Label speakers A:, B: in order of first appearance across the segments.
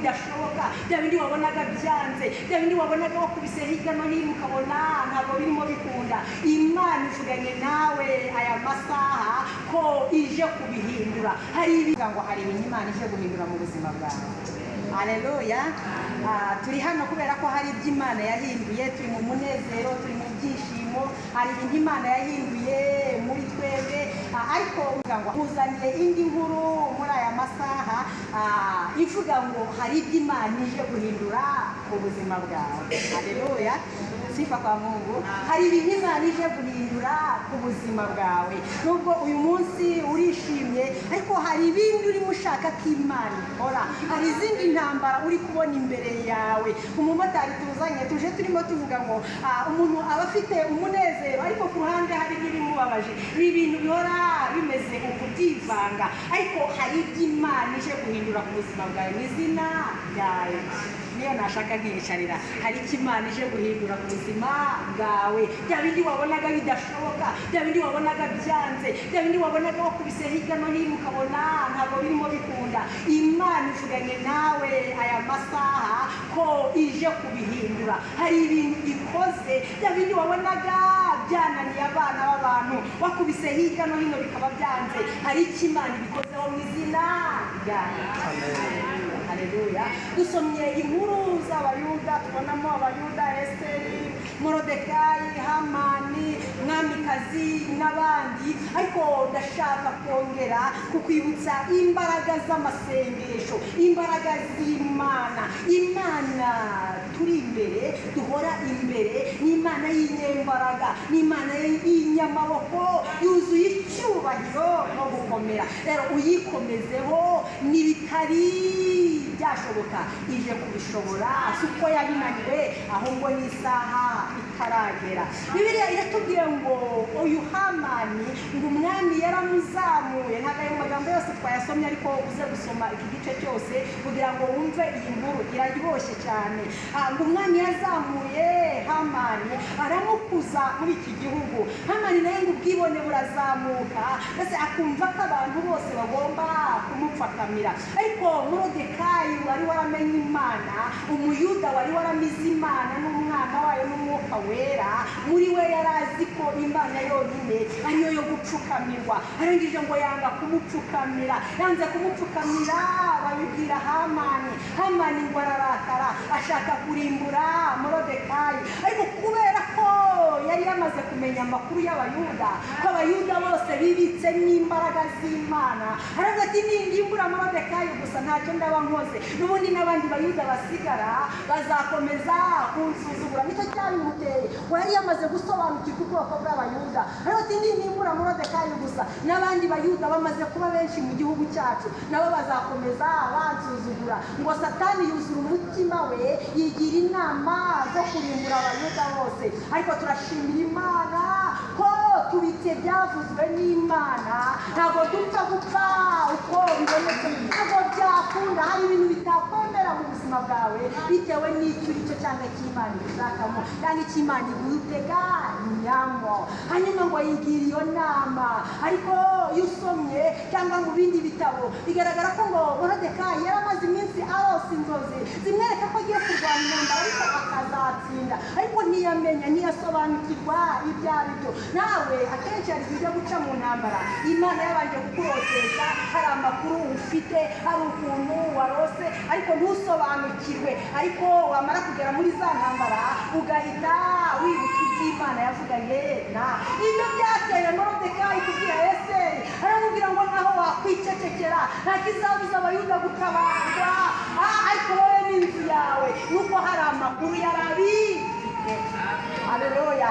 A: bidashoboka, bya bindi wabonaga byanze, bya bindi wabonaga wakubise hirya no hino ukabona ntabwo birimo bikunda, Imana ivuganye nawe aya masaha ko ije kubihindura. Hari ibintu ngo hari ibintu Imana ije guhindura mu buzima bwawe. Haleluya. Turi hano kubera ko hari ibyo Imana yahinduye, turi mu munezero, turi mu byishimo, hari ibintu Imana yahinduye muri twebwe, ariko ngo uzaniye indi nkuru muri aya masaha ivuga ngo hari ibyo Imana ije guhindura ku buzima bwawe. Haleluya. Sifa kwa Mungu. Hari ibintu Imana ije guhindura ku buzima bwawe. Nubwo uyu munsi urishimye, ariko hari ibindi urimo ushaka ko Imana ikora. Hari izindi ntambara uri kubona imbere yawe. Umumotari tuzanye tuje turimo tuvuga ngo umuntu aba afite umunezero, ariko ku ruhande hari ibimubabaje. Ni ibintu bihora bimeze ukubyivanga, ariko hari ibyo Imana ije guhindura ku buzima bwawe mu izina ryayo. Niyo nashaka nkiyicarira, hari icyo Imana ije guhindura ku buzima bwawe. Bya bindi wabonaga bidashoboka, bya bindi wabonaga byanze, bya bindi wabonaga wakubise hirya no hino ukabona ntabwo birimo bikunda, Imana ivuganye nawe aya masaha ko ije kubihindura. Hari ibintu ikoze, bya bindi wabonaga byananiye abana b'abantu wakubise hirya no hino bikaba byanze, hari icyo Imana ibikozeho mu izina ryayo. Haleluya. Dusomye inkuru z'Abayuda, tubonamo Abayuda, Esiteri, Morodekayi, Hamani, Mwamikazi n'abandi, ariko ndashaka kongera kukwibutsa imbaraga z'amasengesho, imbaraga z'Imana. Imana turi imbere, duhora imbere, ni Imana y'inyembaraga, ni Imana y'inyamaboko, yuzuye icyubahiro no gukomera. Rero uyikomezeho, n'ibitari byashoboka ije kubishobora, si uko yabinaniwe, ahubwo n'isaha itaragera. Bibiliya iratubwira ngo uyu Hamani ngo umwami yaramuzamuye. Ntabwo ayo magambo yose twayasomye, ariko uze gusoma iki gice cyose kugira ngo wumve iyi nkuru, iraryoshye cyane. Ngo umwami yazamuye Hamani aramukuza muri iki gihugu. Hamani nawe ngo ubwibone burazamuka, mbese akumva ko abantu bose bagomba kumupfakamira. Ariko Morodekayi wari waramenye Imana, Umuyuda wari waramize Imana n'umwana wayo n'umwuka wera, muri we yari azi ko Imana yonyine ariyo yo gupfukamirwa. Arangije ngo yanga kumupfukamira, yanze kumupfukamira, babibwira Hamani. Hamani ngo ararakara, ashaka kurimbura Morodekayi, ariko kubera ko yari yamaze kumenya amakuru y'Abayuda, ko Abayuda bose bibitse n'imbaraga z'Imana, aravuga ati nindimbura Morodekayi gusa ntacyo ndaba nkoze, n'ubundi n'abandi Bayuda basigara bazakomeza kunsuzugura. Nicyo cyabimuteye, yari yamaze gusobanukirwa ubwoko bw'Abayuda. Aravuga ati nindimbura Morodekayi gusa, n'abandi Bayuda bamaze kuba benshi mu gihugu cyacu, nabo bazakomeza bansuzugura. Ngo Satani yuzura umutima we, yigira inama zo kurimbura Abayuda bose. Ariko turashimira Imana ko tubitse byavuzwe n'Imana, ntabwo dupfa gupfa uko bibonetse, ntabwo byakunda. Hari ibintu bitakwemera mu buzima bwawe bitewe n'icyo uri cyo cyangwa cy'Imana ibishakamo cyangwa icy'Imana igutega inyamo. Hanyuma ngo yigira iyo nama, ariko iyo usomye cyangwa mu bindi bitabo bigaragara ko ngo Morodekayi yari amaze iminsi arose inzozi zimwereka ko agiye kurwanya intambara, ariko akazatsinda, ariko ntiyamenya, ntiyasobanukirwa ibyo ari byo. Nawe akenshi hari ibyo guca mu ntambara, Imana yabanje kukurotesha, hari amakuru ufite, hari ukuntu warose, ariko ntusobanukirwe. Ariko wamara kugera muri za ntambara ugahita wibuka iby'Imana yavuganye na. Ibyo byateye Morodekayi kubwira Esiteri, aramubwira ngo naho wakwicecekera nta kizabuza Abayuda gutabarwa, ariko wowe n'inzu yawe, nuko hari amakuru yarabifite. Haleluya.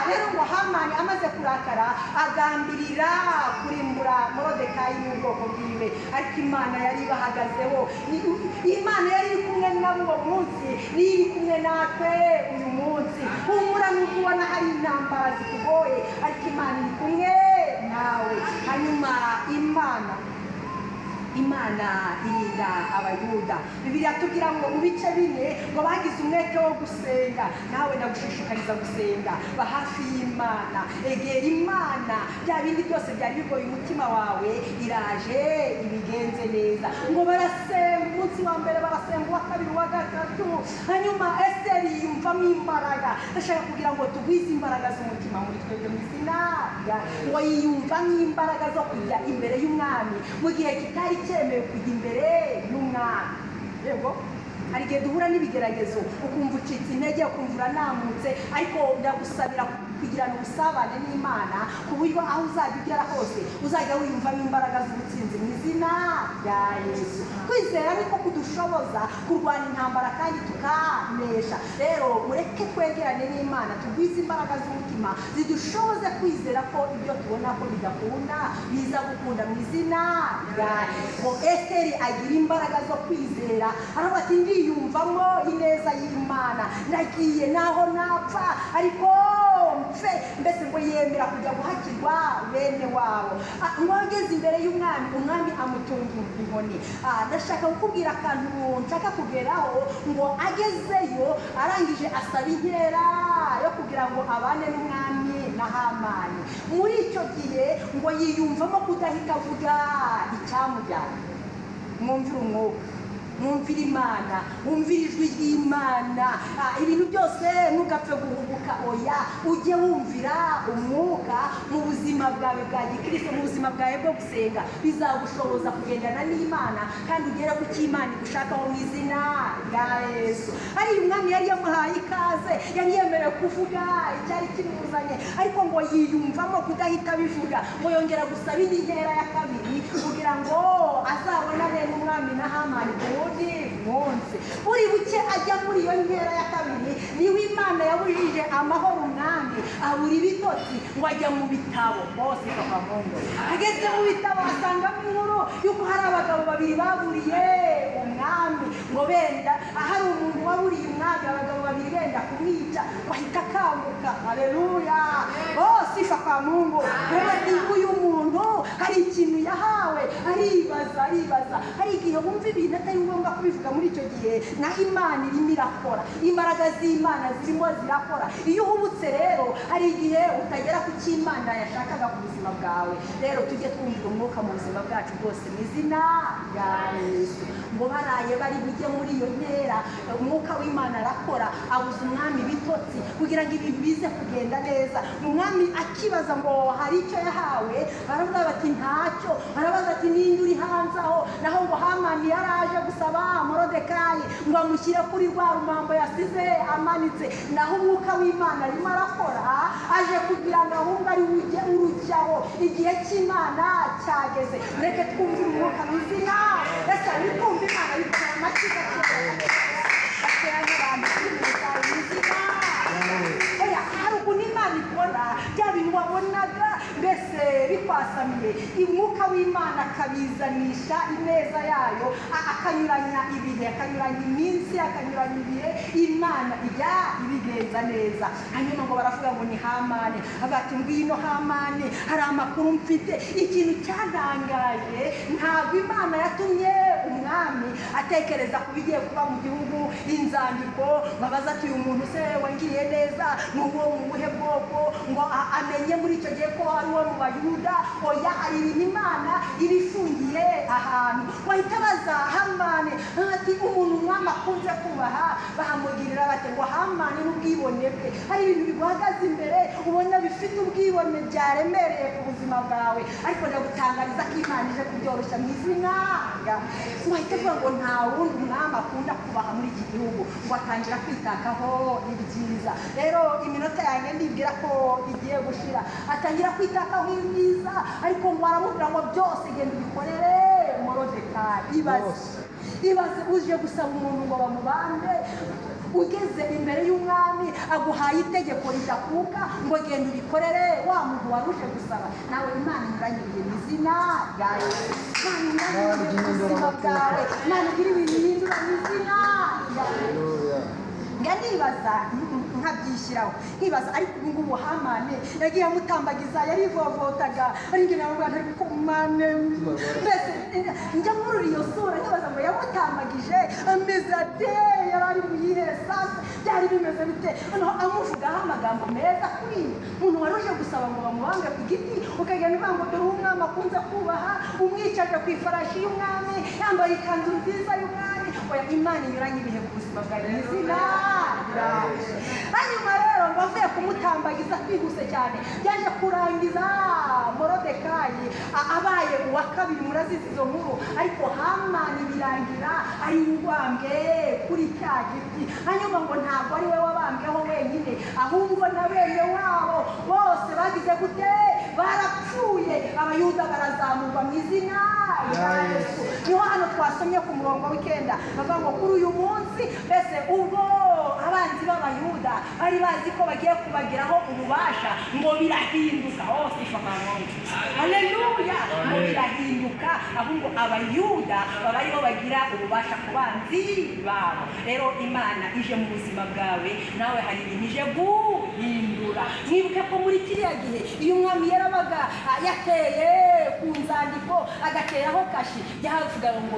A: Rero ngo Hamani amaze kurakara agambirira kurimbura Morodekayi n'ubwoko bwiwe, ariko Imana yari bahagazeho. Imana yari kumwe nabo uwo munsi, iri kumwe natwe uyu munsi. Humura n'ubwo ubona hari intambara zikugoye, ariko Imana iri kumwe nawe. Hanyuma Imana irinda Abayuda. Bibiliya tubwira ngo mu bice bine ngo bagize umwete wo gusenga. Nawe ndagushishikariza gusenga, ba hafi y'Imana, egera Imana. Bya bindi byose byari bigoye umutima wawe iraje ibigenze neza. Ngo barasenga, umunsi wa mbere barasenga kabiri uwa gatatu hanyuma Esiteri yiyumvamo imbaraga. Ndashaka kugira ngo tugwize imbaraga z'umutima muri twebwe mu izina ngo yiyumvamo imbaraga zo kujya imbere y'umwami mu gihe kitari cyemewe kujya imbere y'umwami. Yego hari igihe duhura n'ibigeragezo ukumva ucitse intege ukumva uranamutse, ariko ndagusabira kugirana ubusabane n'Imana ku buryo aho uzajya ugera hose uzajya wiyumvamo imbaraga z'ubutsinzi mu izina rya Yesu. Kwizera niko kudushoboza kurwana intambara kandi tukanesha. Rero mureke twegerane n'Imana tugwize imbaraga z'umutima zidushoboze kwizera ko ibyo tubona ko bidakunda biza gukunda mu izina rya Yesu. Esiteri agira imbaraga zo kwizera, aravuga ati ndiyumvamo ineza y'Imana, nagiye naho napfa ariko mfe. Mbese ngo yemera kujya guhakirwa bene wabo. Mwageze imbere y'umwami, umwami amutunga inkoni. Ndashaka kukubwira akantu nshaka kugeraho, ngo agezeyo arangije asaba inkera yo kugira ngo abane n'umwami na Hamani. Muri icyo gihe ngo yiyumvamo kudahita avuga icyamujyana. Mwumvire umwuka, mwumvire Imana, mwumvire ijwi ry'Imana. Ibintu byose ntugapfe guhubuka, oya ujye wumvira umwuka mu buzima bwawe bwa gikristo, mu buzima bwawe bwo gusenga. Bizagushoboza kugendana n'Imana kandi ugere ku cyo Imana igushakaho mu izina rya Yesu. Ari umwami yari yamuhaye ikaze, yari yemerewe kuvuga icyari kimuzanye, ariko ngo yiyumvamo kudahita bivuga, ngo yongera gusaba indi nkera ya kabiri kugira ngo azabonane n'umwami na Hamani munsi. Uri buke ajya muri iyo nkera ya kabiri niwe Imana yabujije amahoro umwami, abura ibitotsi ngo ajya mu bitabo. Bose kavamungu ageze mu bitabo asangamo inkuru yuko hari abagabo babiri baburiye umwami, ngo benda ahari umuntu waburiye umwami, abagabo babiri benda kumwica, bahita akanguka. Haleluya, sifa kwa Mungu. Uyu muntu hari ikintu yahawe, aribaza. Hari igihe wumva ibintu atari ngombwa kubivuga muri icyo gihe, na Imana irimo irakora, imbaraga z'Imana zirimo zirakora. Iyo uhubutse rero hari igihe utagera ku cyo Imana yashakaga ku buzima bwawe. Rero tujye twumvira umwuka mu buzima bwacu bwose mu izina rya Yesu. Ngo baraye bari bujye muri iyo nkera, umwuka w'Imana arakora, abuza umwami ibitotsi kugira ngo ibintu bize kugenda neza. Umwami akibaza ngo hari icyo yahawe, baravuga bati ntacyo. Barabaza ati ninde uri hanze aho? Naho ngo Hamani yaraje gusaba Morodekayi ngo amushyire kuri rwa rumambo yasize amanitse. Naho umwuka w'Imana arimo arakora, aje kugira ngo ahubwo ari ujye urujyaho. Igihe cy'Imana cyageze. Mureke twumvire umwuka mu izina. Ese ari kumva Imana yikora amakiga bateranye abantu mu izina. Oya, hari ukuntu Imana ikora bya bintu wabonaga mbese bikwasamiye, umwuka w'Imana akabizanisha ineza yayo, akanyuranya ibihe, akanyuranya iminsi, akanyuranya ibihe. Imana ijya ibigenza neza. Hanyuma ngo baravuga ngo ni Hamani. Bati ngwino Hamani, hari amakuru mfite. Ikintu cyadangaje, ntabwo Imana yatumye umwami atekereza ku bigiye kuba mu gihugu, inzandiko babaza ati uyu muntu se wangiriye neza n'uwo mu buhe bwoko, ngo amenye muri icyo gihe ko ari uwo mu Bayuda. Oya, hari ibintu Imana ibifungiye ahantu. Wahita baza Hamani ati umuntu umwami akunze kubaha, bahamugirira bate ngo Hamani n'ubwibone bwe. Hari ibintu biguhagaze imbere ubona bifite ubwibone byaremereye ku buzima bwawe, ariko ndagutangariza ko Imana ije kubyoroshya mu izina. Wahita uvuga ngo nta wundi umwami akunda kubaha muri iki gihugu, ngo atangira kwitakaho ibyiza. Rero iminota yanjye ndibwira ko igiye gushira, atangira kwitakaho ibyiza, ariko ngo aramubwira ngo byose genda ubikorere Morodekayi. Ibaze uje gusaba umuntu ngo bamubambe, ugeze imbere y'umwami aguhaye itegeko ridakuka ngo genda ubikorere wa muntu waruje gusaba. Nawe Imana iranyuriye mu izina rya Yesu. Imana iranyuriye mu buzima bwawe, Imana igira ibintu ihindura mu izina rya Yesu. Nibaza nkabyishyiraho, nkibaza ariko ubu ngubu Hamani yagiye amutambagiza, yarivovotaga, aringira mu Rwanda ariko Mane mbese njya muri iyo sura nkibaza ngo yamutambagije ameze ate, yari ari mu yihe sasa, byari bimeze bite? Noneho amuvugaho amagambo meza kuri umuntu waruje gusaba ngo bamubange ku giti, ukagenda uvuga ngo dore umwami akunze kubaha, umwicaje ku ifarashi y'umwami, yambaye ikanzu nziza y'umwami. Oya, Imana inyuranye ibihe ku buzima bwawe mu izina ryaje. Hanyuma rero ngo avuye kumutambagiza kwihuse cyane yaje kurangiza Morodekayi abaye uwa kabiri, murazizi izo nkuru. Ariko Hamani birangira ari ubambwe kuri cya giti. Hanyuma ngo ntabwo ari we wabambweho wenyine, ahubwo na bene wabo bose bagize gute? Barapfuye. Abayuda barazamurwa mu izina rya Yesu. Niho hano twasomye ku murongo w'ikenda bavuga ngo kuri uyu munsi mbese ubwo abanzi b'Abayuda bari bazi ko bagiye kubagiraho ububasha, ngo birahinduka hose ifamanoni. Haleluya! Ngo birahinduka, ahubwo Abayuda baba aribo bagira ububasha ku banzi babo. Rero Imana ije mu buzima bwawe, nawe hari ibintu ije guhindura. Mwibuke ko muri kiriya gihe iyo umwami yarabaga yateye ku nzandiko agateraho kashi, byavugaga ngo